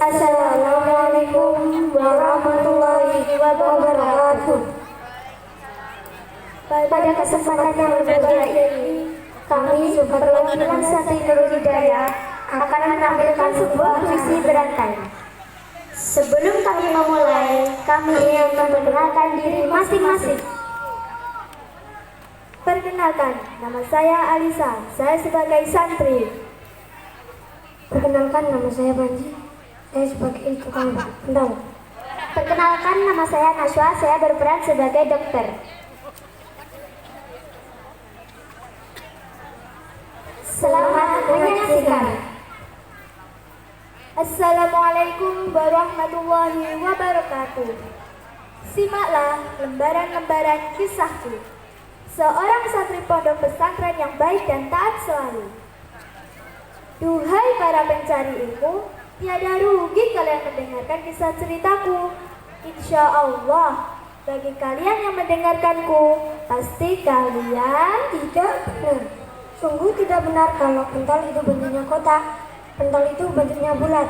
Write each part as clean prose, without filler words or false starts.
Assalamualaikum warahmatullahi wabarakatuh. Pada kesempatan yang berbahagia ini, kami perwakilan Santri Nurul Hidayah akan menampilkan sebuah puisi berantai. Sebelum kami memulai, kami ingin memperkenalkan diri masing-masing. Perkenalkan, nama saya Alisa, saya sebagai santri. Perkenalkan, nama saya Panji, saya sebagai tukang pendal. Perkenalkan, nama saya Naswa, saya berperan sebagai dokter. Selamat menyaksikan. Assalamualaikum warahmatullahi wabarakatuh. Simaklah lembaran-lembaran kisahku. Seorang santri pondok pesantren yang baik dan taat selalu. Duhai para pencari ilmu, tiada rugi kalian mendengarkan kisah ceritaku. Insya Allah, bagi kalian yang mendengarkanku, pasti kalian Tidak benar. Sungguh tidak benar kalau pentol itu bentuknya kotak. Pentol itu bentuknya bulat.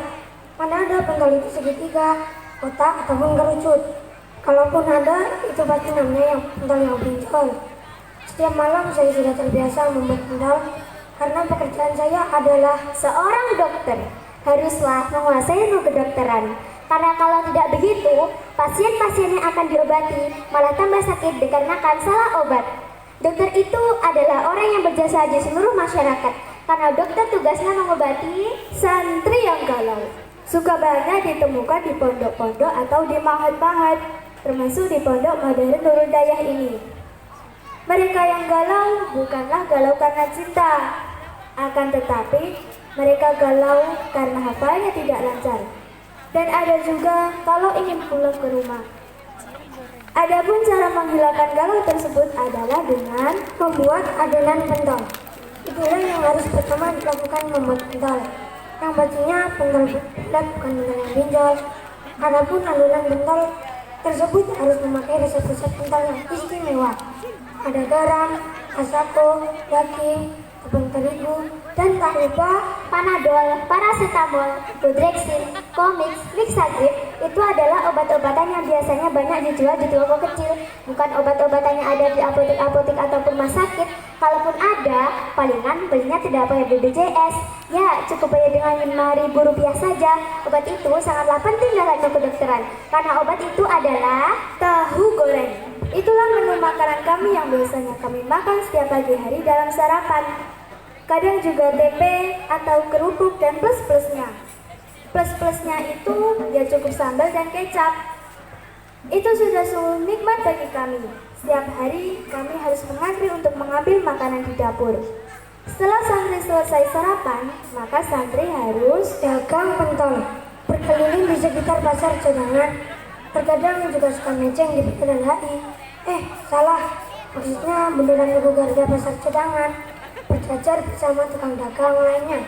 Mana ada pentol itu segitiga, kotak ataupun kerucut. Kalaupun ada, itu pasti namanya yang pentol yang pinjol. Setiap malam saya sudah terbiasa membuat pentol karena pekerjaan saya adalah seorang dokter. Haruslah menguasai ilmu kedokteran. Karena kalau tidak begitu, pasien-pasien yang akan diobati malah tambah sakit dikarenakan salah obat. Dokter itu adalah orang yang berjasa di seluruh masyarakat. Karena dokter tugasnya mengobati santri yang galau. Suka banget ditemukan di pondok-pondok atau di mahat-mahat, termasuk di pondok modern Nurul Hidayah ini. Mereka yang galau bukanlah galau karena cinta, akan tetapi mereka galau karena hafalnya tidak lancar. Dan ada juga kalau ingin pulang ke rumah. Adapun cara menghilangkan galau tersebut adalah dengan membuat adonan pentol. Itulah yang harus pertama dilakukan, membuat pentol. Yang pastinya pentol bulat, bukan pentol yang pinjol. Adapun adonan pentol tersebut harus memakai resep-resep pentol yang istimewa. Ada garam, kasako, daging, tepung terigu, dan tak lupa Panadol, paracetamol, Budrexin, Comix, Mixagrip. Itu adalah obat-obatan yang biasanya banyak dijual di toko kecil. Bukan obat-obatan yang ada di apotek-apotek ataupun rumah sakit. Kalaupun ada, palingan belinya tidak pakai BPJS. Ya, cukup bayar dengan Rp5.000 saja. Obat itu sangatlah penting dalam kedokteran. Karena obat itu adalah tahu goreng. Itulah menu makanan kami yang biasanya kami makan setiap pagi hari dalam sarapan. Kadang juga tempe atau kerupuk dan plus-plusnya. Plus-plusnya itu ya cukup sambal dan kecap. Itu sudah sungguh nikmat bagi kami. Setiap hari kami harus mengantri untuk mengambil makanan di dapur. Setelah santri selesai sarapan, maka santri harus dagang pentol, berkeliling di sekitar pasar cadangan. Terkadang juga suka meceng di pikiran HI. Salah, maksudnya bundaran Tugu Garda pasar cadangan. Berjajar bersama tukang dagang lainnya.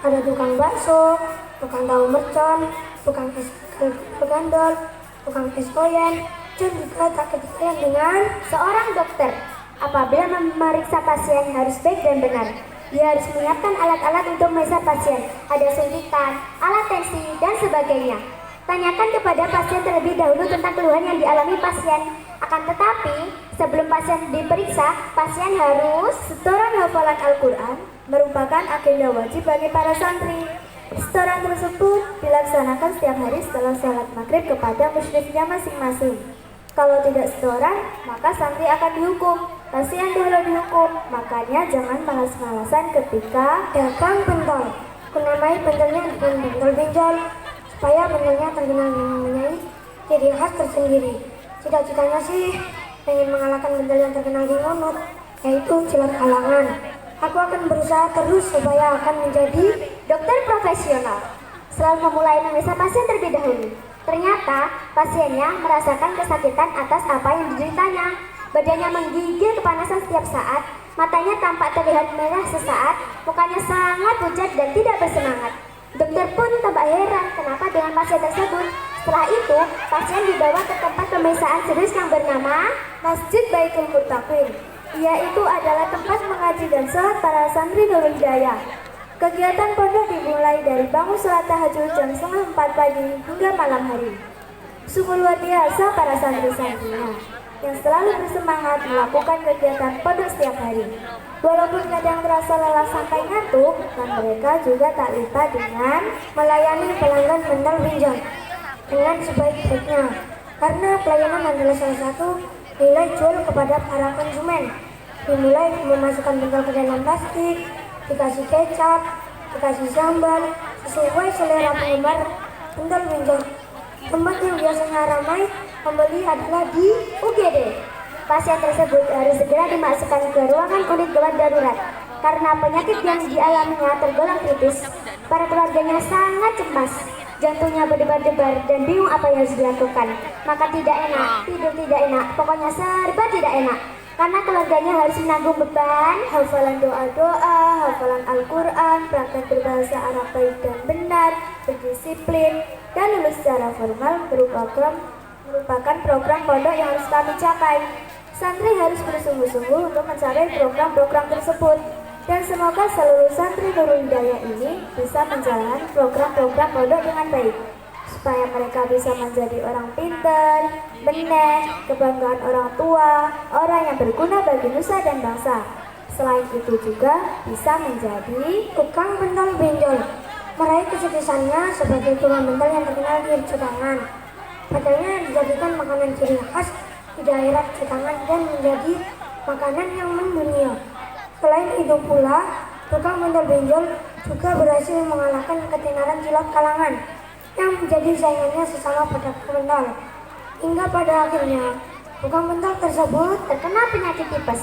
Ada tukang bakso, tukang tahu mercon, tukang es gandol, tukang es koyen, dan juga tak ketinggalan dengan seorang dokter. Apabila memeriksa pasien harus baik dan benar. Dia harus menyiapkan alat-alat untuk memeriksa pasien. Ada suntikan, alat tensi, dan sebagainya. Tanyakan kepada pasien terlebih dahulu tentang keluhan yang dialami pasien. Akan tetapi, sebelum pasien diperiksa, pasien harus setoran hafalan Al-Quran merupakan agenda wajib bagi para santri. Setoran tersebut dilaksanakan setiap hari setelah sholat maghrib kepada musyrifnya masing-masing. Kalau tidak setoran, maka santri akan dihukum. Pasien dulu dihukum, makanya jangan malas-malasan ketika dagang pentol. Kunamai pentolnya dengan pentol benjol, supaya pentolnya terkenal mempunyai ciri khas tersendiri. Cita-citanya sih pengen mengalahkan pentol yang terkenal di Ngunut, yaitu Silat Halangan. Aku akan berusaha terus supaya akan menjadi dokter profesional. Selalu memulai memeriksa pasien terlebih dahulu. Ternyata pasiennya merasakan kesakitan atas apa yang dideritanya. Badannya menggigil kepanasan setiap saat, matanya tampak terlihat merah sesaat, mukanya sangat pucat dan tidak bersemangat. Dokter pun tambah heran kenapa dengan pasien tersebut. Setelah itu, pasien dibawa ke tempat pemeriksaan serius yang bernama Masjid Baitul Murtaqin. Yaitu adalah tempat mengaji dan sholat para santri Nurul Hidayah. Kegiatan pondok dimulai dari bangun sholat tahajud jam 3:30 pagi hingga malam hari. Sungguh luar biasa para santri-santrinya yang selalu bersemangat melakukan kegiatan pondok setiap hari. Walaupun kadang terasa lelah sampai ngantuk, dan mereka juga tak lupa dengan Melayani pelanggan bendal pinjam dengan sebaik-baiknya, karena pelayanan adalah salah satu nilai jual kepada para konsumen. Dimulai memasukkan bendal ke dalam plastik, dikasih kecap, dikasih sambal, sesuai selera penggemar bendal pinjam. Tempat yang biasanya ramai pembeli adalah di UGD. Pasien tersebut harus segera dimasukkan ke ruangan unit gawat darurat karena penyakit yang dialaminya tergolong kritis. Para keluarganya sangat cemas, jantungnya berdebar-debar dan bingung apa yang harus dilakukan. Maka tidak enak, tidur tidak enak, pokoknya serba tidak enak. Karena keluarganya harus menanggung beban hafalan doa-doa, hafalan Al-Quran, praktek berbahasa Arab baik dan benar, berdisiplin, dan lulus secara formal merupakan program pondok yang harus kami capai. Santri harus bersungguh-sungguh untuk mencapai program-program tersebut. Dan semoga seluruh santri Nurul Hidayah ini bisa menjalankan program-program pondok dengan baik, supaya mereka bisa menjadi orang pintar, benar, kebanggaan orang tua, orang yang berguna bagi nusa dan bangsa. Selain itu juga bisa menjadi tukang bendal benjol, meraih kesuksesannya sebagai tukang bendal yang terkenal di Cedangan. Padanya dijadikan makanan ciri khas di daerah Cedangan dan menjadi makanan yang mendunia. Selain itu pula, tukang bendal benjol juga berhasil mengalahkan ketenaran silat kalangan yang menjadi saingannya sesama pedagang bendal. Hingga pada akhirnya, tukang bendal tersebut terkena penyakit tipes.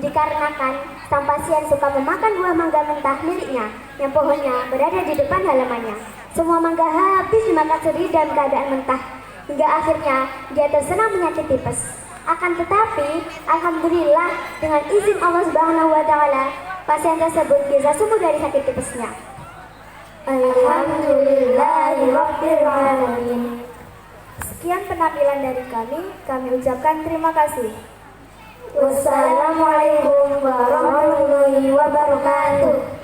Dikarenakan sang pasien suka memakan buah mangga mentah miliknya yang pohonnya berada di depan halamannya. Semua mangga habis dimakan sendiri dalam keadaan mentah, hingga akhirnya dia terkena penyakit tipes. Akan tetapi, alhamdulillah dengan izin Allah Subhanahu wa taala, pasien tersebut bisa sembuh dari sakit tipesnya. Alhamdulillahirabbil alamin. Sekian penampilan dari kami ucapkan terima kasih. Wassalamualaikum warahmatullahi wabarakatuh.